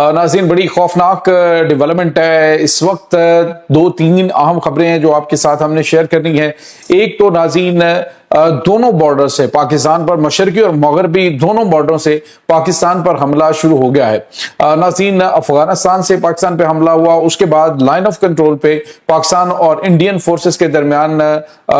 नाज़रीन, बड़ी खौफनाक डेवलपमेंट है इस वक्त। दो तीन अहम खबरें हैं जो आपके साथ हमने शेयर करनी है। एक तो नाज़रीन दोनों बॉर्डर से पाकिस्तान पर, मशरकी और मगरबी दोनों बॉर्डरों से पाकिस्तान पर हमला शुरू हो गया है। नाज़रीन, अफगानिस्तान से पाकिस्तान पे हमला हुआ, उसके बाद लाइन ऑफ कंट्रोल पे पाकिस्तान और इंडियन फोर्सेस के दरमियान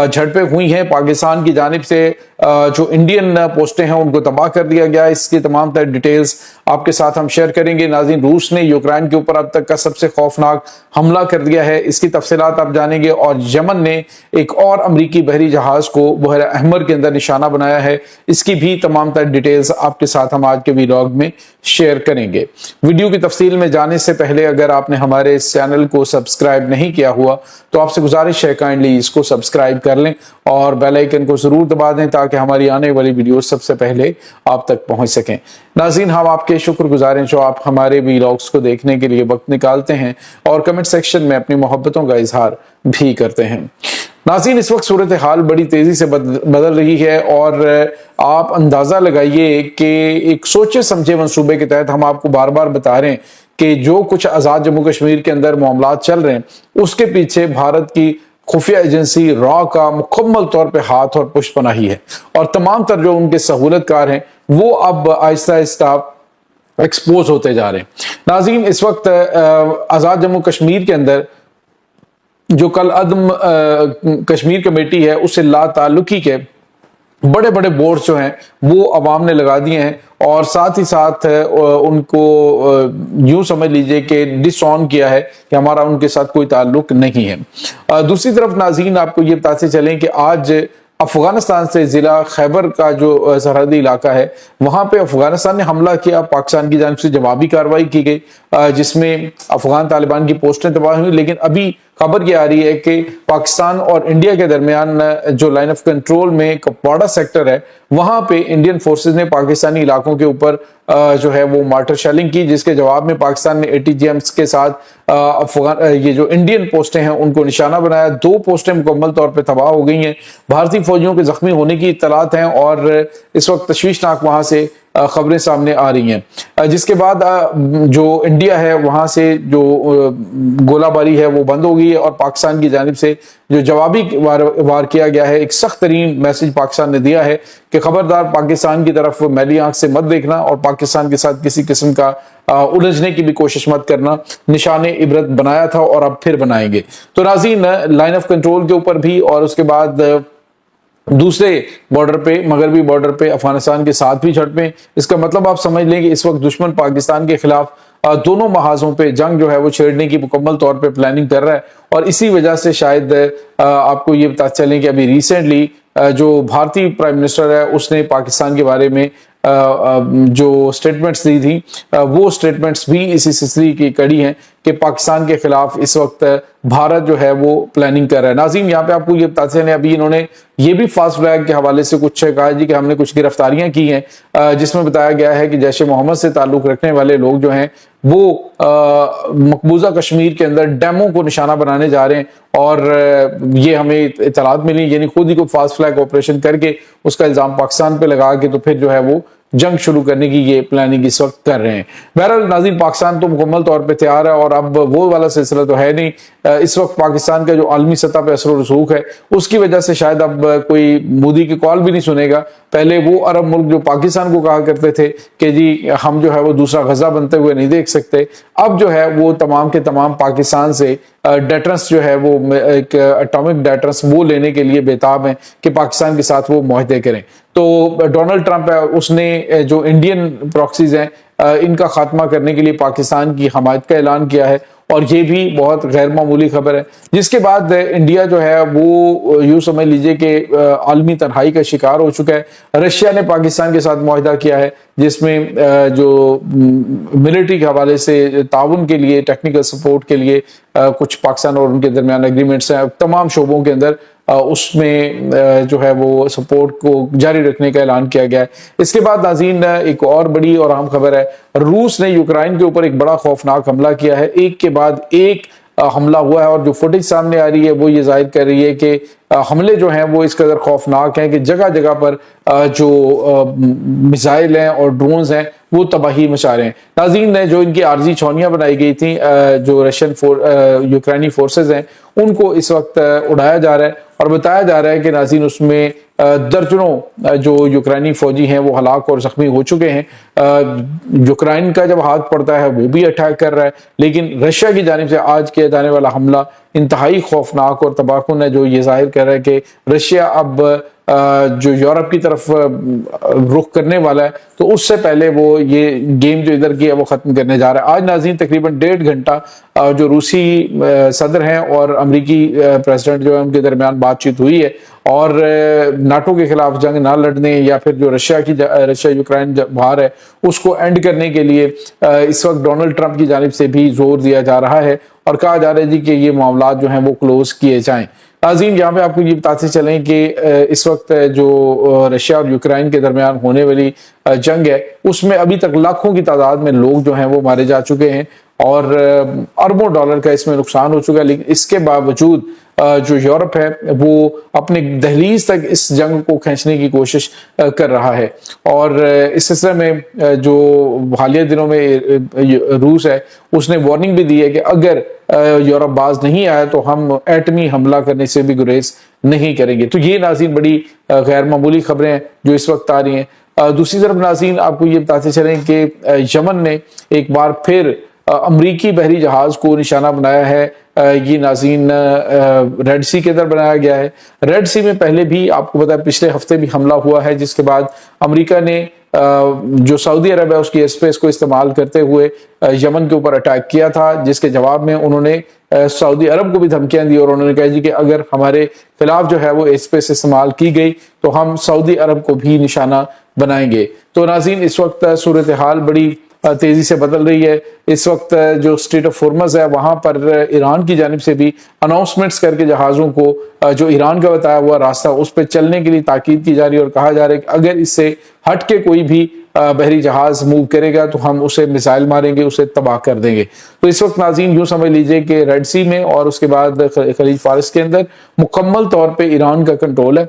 झड़पें हुई हैं। पाकिस्तान की जानिब से जो इंडियन पोस्टें हैं उनको तबाह कर दिया गया। इसकी तमाम तर डिटेल्स आपके साथ हम शेयर करेंगे। नाज़रीन, रूस ने यूक्रेन के ऊपर अब तक का सबसे खौफनाक हमला कर दिया है, इसकी तफसीलात आप जानेंगे। और यमन ने एक और अमरीकी बहरी जहाज को बहर अहमर के अंदर निशाना बनाया है, इसकी भी तमाम तर डिटेल्स आपके साथ हम आज के वीडियो में शेयर करेंगे। वीडियो की तफसील में जाने से पहले अगर आपने हमारे इस चैनल को सब्सक्राइब नहीं किया हुआ तो आपसे गुजारिश है काइंडली इसको सब्सक्राइब कर लें और बेल आइकन को जरूर दबा दें ताकि हमारी आने वाली वीडियो सबसे पहले आप तक पहुंच सकें। नाज़रीन, हम आपके शुक्रगुजार हैं जो आप हमारे वीडियोस को देखने के लिए वक्त निकालते हैं और कमेंट सेक्शन में अपनी मोहब्बतों का इजहार भी करते हैं। नाज़रीन, इस वक्त सूरत हाल बड़ी तेजी से बदल रही है और आप अंदाजा लगाइए कि एक सोचे समझे मंसूबे के तहत हम आपको बार बार बता रहे हैं कि जो कुछ आजाद जम्मू कश्मीर के अंदर मामला चल रहे हैं उसके पीछे भारत की खुफिया एजेंसी रॉ का मुकम्मल तौर पे हाथ और पुष्पनाही है और तमाम तर जो उनके सहूलतकार हैं वो अब आहिस्ता आहिस्ता एक्सपोज होते जा रहे हैं। नाज़रीन, इस वक्त आजाद जम्मू कश्मीर के अंदर जो कल अदम कश्मीर कमेटी है उससे ला ताल्लुकी के बड़े बड़े बोर्ड जो हैं वो अवाम ने लगा दिए हैं और साथ ही साथ उनको यूं समझ लीजिए कि डिसऑन किया है कि हमारा उनके साथ कोई ताल्लुक नहीं है। दूसरी तरफ नाज़रीन, आपको ये बताते चलें कि आज अफगानिस्तान से जिला खैबर का जो सरहदी इलाका है वहां पे अफगानिस्तान ने हमला किया। पाकिस्तान की जानिब से जवाबी कार्रवाई की गई जिसमें अफगान तालिबान की पोस्टें तबाह हुई। लेकिन अभी खबर ये आ रही है कि पाकिस्तान और इंडिया के दरमियान जो लाइन ऑफ कंट्रोल में कपवाड़ा सेक्टर है वहां पे इंडियन फोर्सेस ने पाकिस्तानी इलाकों के ऊपर जो है वो मार्टर शेलिंग की, जिसके जवाब में पाकिस्तान ने ATGMs के साथ अफगान ये जो इंडियन पोस्टें हैं उनको निशाना बनाया। 2 पोस्टें मुकम्मल तौर पे तबाह हो गई हैं। भारतीय फौजियों के जख्मी होने की इत्तलात हैं और इस वक्त तशवीशनाक वहां से खबरें सामने आ रही हैं। जिसके बाद जो इंडिया है वहां से जो गोलाबारी है वो बंद हो गई है और पाकिस्तान की जानिब से जो जवाबी वार किया गया है, एक सख्त तरीन मैसेज पाकिस्तान ने दिया है कि खबरदार पाकिस्तान की तरफ मैली आंख से मत देखना और पाकिस्तान के साथ किसी किस्म का उलझने की भी कोशिश मत करना। निशाने इबरत बनाया था और अब फिर बनाएंगे। तो नाज़रीन, लाइन ऑफ कंट्रोल के ऊपर भी और उसके बाद दूसरे बॉर्डर पे, मगरबी बॉर्डर पे अफगानिस्तान के साथ भी झड़पें। इसका मतलब आप समझ लें कि इस वक्त दुश्मन पाकिस्तान के खिलाफ दोनों महाजों पे जंग जो है वो छेड़ने की मुकम्मल तौर पे प्लानिंग कर रहा है और इसी वजह से शायद आपको ये पता चलें कि अभी रिसेंटली जो भारतीय प्राइम मिनिस्टर है उसने पाकिस्तान के बारे में जो स्टेटमेंट्स दी थी वो स्टेटमेंट्स भी इसी सिलसिले की कड़ी हैं कि पाकिस्तान के खिलाफ इस वक्त भारत जो है वो प्लानिंग कर रहा है। नाज़रीन, यहाँ पे आपको ये बताते हैं अभी इन्होंने ये भी फास्ट फ्लैग के हवाले से कुछ कहा जी कि हमने कुछ गिरफ्तारियां की हैं जिसमें बताया गया है कि जैश ए मोहम्मद से ताल्लुक रखने वाले लोग जो हैं वो मकबूजा कश्मीर के अंदर डैमों को निशाना बनाने जा रहे हैं और ये हमें इत्तलात मिली, यानी खुद ही को फास्ट फ्लैग ऑपरेशन करके उसका इल्जाम पाकिस्तान पे लगा के तो फिर जो है वो जंग शुरू करने की ये प्लानिंग इस वक्त कर रहे हैं। बहरहाल नाज़रीन, पाकिस्तान तो मुकम्मल तौर पे तैयार है और अब वो वाला सिलसिला तो है नहीं। इस वक्त पाकिस्तान का जो आलमी सतह पे असर रसूख है उसकी वजह से शायद अब कोई मोदी की कॉल भी नहीं सुनेगा। पहले वो अरब मुल्क जो पाकिस्तान को कहा करते थे कि जी हम जो है वो दूसरा गजा बनते हुए नहीं देख सकते, अब जो है वो तमाम के तमाम पाकिस्तान से डेटरेंस जो है वो एक एटॉमिक डेटरेंस वो लेने के लिए बेताब हैं कि पाकिस्तान के साथ वो मुआहदे करें। तो डोनाल्ड ट्रंप है उसने जो इंडियन प्रॉक्सीज हैं इनका खात्मा करने के लिए पाकिस्तान की हमायत का ऐलान किया है और ये भी बहुत गैर मामूली खबर है। जिसके बाद इंडिया जो है वो यूं समझ लीजिए कि आलमी तन्हाई का शिकार हो चुका है। रशिया ने पाकिस्तान के साथ मुआहदा किया है जिसमें जो मिलिट्री के हवाले से ताउन के लिए, टेक्निकल सपोर्ट के लिए कुछ पाकिस्तान और उनके दरमियान एग्रीमेंट्स हैं तमाम शोबों के अंदर, उसमें जो है वो सपोर्ट को जारी रखने का ऐलान किया गया है। इसके बाद नाज़रीन, एक और बड़ी और अहम खबर है, रूस ने यूक्रेन के ऊपर एक बड़ा खौफनाक हमला किया है। एक के बाद एक حملہ ہوا ہے، اور جو فوٹیج سامنے آ رہی ہے وہ یہ ظاہر کر رہی ہے کہ حملے جو ہیں وہ اس قدر خوفناک ہیں کہ جگہ جگہ پر جو میزائل ہیں اور ڈرونز ہیں وہ تباہی مچا رہے ہیں۔ ناظرین، جو ان کی عارضی چھاؤنیاں بنائی گئی تھیں جو یوکرینی فورسز ہیں ان کو اس وقت اڑایا جا رہا ہے، اور بتایا جا رہا ہے کہ ناظرین اس میں درجنوں جو یوکرینی فوجی ہیں وہ ہلاک اور زخمی ہو چکے ہیں۔ یوکرائن کا جب ہاتھ پڑتا ہے وہ بھی اٹیک کر رہا ہے، لیکن رشیا کی جانب سے آج کیا جانے والا حملہ انتہائی خوفناک اور تباہ کن ہے، جو یہ ظاہر کر رہا ہے کہ رشیا اب جو یورپ کی طرف رخ کرنے والا ہے، تو اس سے پہلے وہ یہ گیم جو ادھر کی ہے وہ ختم کرنے جا رہا ہے۔ آج ناظرین تقریباً 1.5 گھنٹہ جو روسی صدر ہیں اور امریکی پریزیڈنٹ جو ہے ان کے درمیان بات چیت ہوئی ہے، اور ناٹو کے خلاف جنگ نہ لڑنے یا پھر جو رشیا یوکرائن بہار ہے اس کو اینڈ کرنے کے لیے اس وقت ڈونلڈ ٹرمپ کی جانب سے بھی زور دیا جا رہا ہے، اور کہا جا رہا ہے جی کہ یہ معاملات جو ہیں وہ کلوز کیے جائیں۔ ناظرین، یہاں پہ آپ کو یہ بتاتے چلیں کہ اس وقت جو رشیا اور یوکرائن کے درمیان ہونے والی جنگ ہے اس میں ابھی تک لاکھوں کی تعداد میں لوگ جو ہیں وہ مارے جا چکے ہیں، اور اربوں ڈالر کا اس میں نقصان ہو چکا ہے، لیکن اس کے باوجود جو یورپ ہے وہ اپنے دہلیز تک اس جنگ کو کھینچنے کی کوشش کر رہا ہے۔ اور اس سلسلے میں جو حالیہ دنوں میں روس ہے اس نے وارننگ بھی دی ہے کہ اگر یورپ باز نہیں آیا تو ہم ایٹمی حملہ کرنے سے بھی گریز نہیں کریں گے۔ تو یہ ناظرین بڑی غیر معمولی خبریں ہیں جو اس وقت آ رہی ہیں۔ دوسری طرف ناظرین آپ کو یہ بتاتے چلیں کہ یمن نے ایک بار پھر امریکی بحری جہاز کو نشانہ بنایا ہے۔ یہ ناظرین ریڈ سی کے اندر بنایا گیا ہے۔ ریڈ سی میں پہلے بھی آپ کو پتا ہے پچھلے ہفتے بھی حملہ ہوا ہے، جس کے بعد امریکہ نے جو سعودی عرب ہے اس کی ایئر اسپیس کو استعمال کرتے ہوئے یمن کے اوپر اٹیک کیا تھا، جس کے جواب میں انہوں نے سعودی عرب کو بھی دھمکیاں دی، اور انہوں نے کہا جی کہ اگر ہمارے خلاف جو ہے وہ ایئر اسپیس استعمال کی گئی تو ہم سعودی عرب کو بھی نشانہ بنائیں گے۔ تو ناظرین، اس وقت صورتحال بڑی تیزی سے بدل رہی ہے۔ اس وقت جو اسٹریٹ آف ہرمز ہے وہاں پر ایران کی جانب سے بھی اناؤنسمنٹس کر کے جہازوں کو جو ایران کا بتایا ہوا راستہ اس پہ چلنے کے لیے تاکید کی جا رہی ہے، اور کہا جا رہا ہے کہ اگر اس سے ہٹ کے کوئی بھی بحری جہاز موو کرے گا تو ہم اسے میزائل ماریں گے، اسے تباہ کر دیں گے۔ تو اس وقت ناظرین یوں سمجھ لیجئے کہ ریڈ سی میں اور اس کے بعد خلیج فارس کے اندر مکمل طور پہ ایران کا کنٹرول ہے،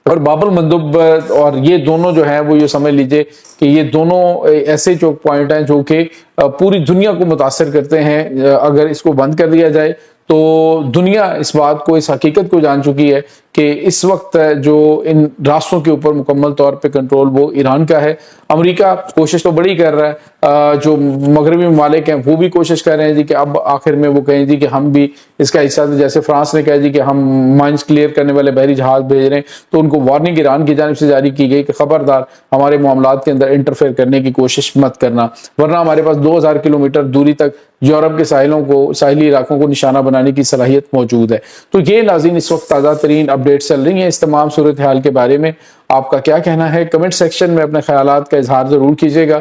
اور باب المندب اور یہ دونوں جو ہیں وہ یہ سمجھ لیجئے کہ یہ دونوں ایسے چوک پوائنٹ ہیں جو کہ پوری دنیا کو متاثر کرتے ہیں۔ اگر اس کو بند کر دیا جائے تو دنیا اس بات کو، اس حقیقت کو جان چکی ہے کہ اس وقت جو ان راستوں کے اوپر مکمل طور پہ کنٹرول وہ ایران کا ہے۔ امریکہ کوشش تو بڑی کر رہا ہے، جو مغربی ممالک ہیں وہ بھی کوشش کر رہے ہیں جی کہ اب آخر میں وہ کہیں جی کہ ہم بھی اس کا حصہ دیں۔ جیسے فرانس نے کہا جی کہ ہم مائنز کلیئر کرنے والے بحری جہاز بھیج رہے ہیں، تو ان کو وارننگ ایران کی جانب سے جاری کی گئی کہ خبردار ہمارے معاملات کے اندر انٹرفیئر کرنے کی کوشش مت کرنا، ورنہ ہمارے پاس 2000 کلومیٹر دوری تک یورپ کے ساحلی علاقوں کو نشانہ بنانے کی صلاحیت موجود ہے۔ تو یہ ناظرین اس وقت تازہ ترین اپڈیٹ چل رہی ہیں اس تمام صورتحال کے بارے میں۔ آپ کا کیا کہنا ہے؟ کمنٹ سیکشن میں اپنے خیالات کا اظہار ضرور کیجیے گا۔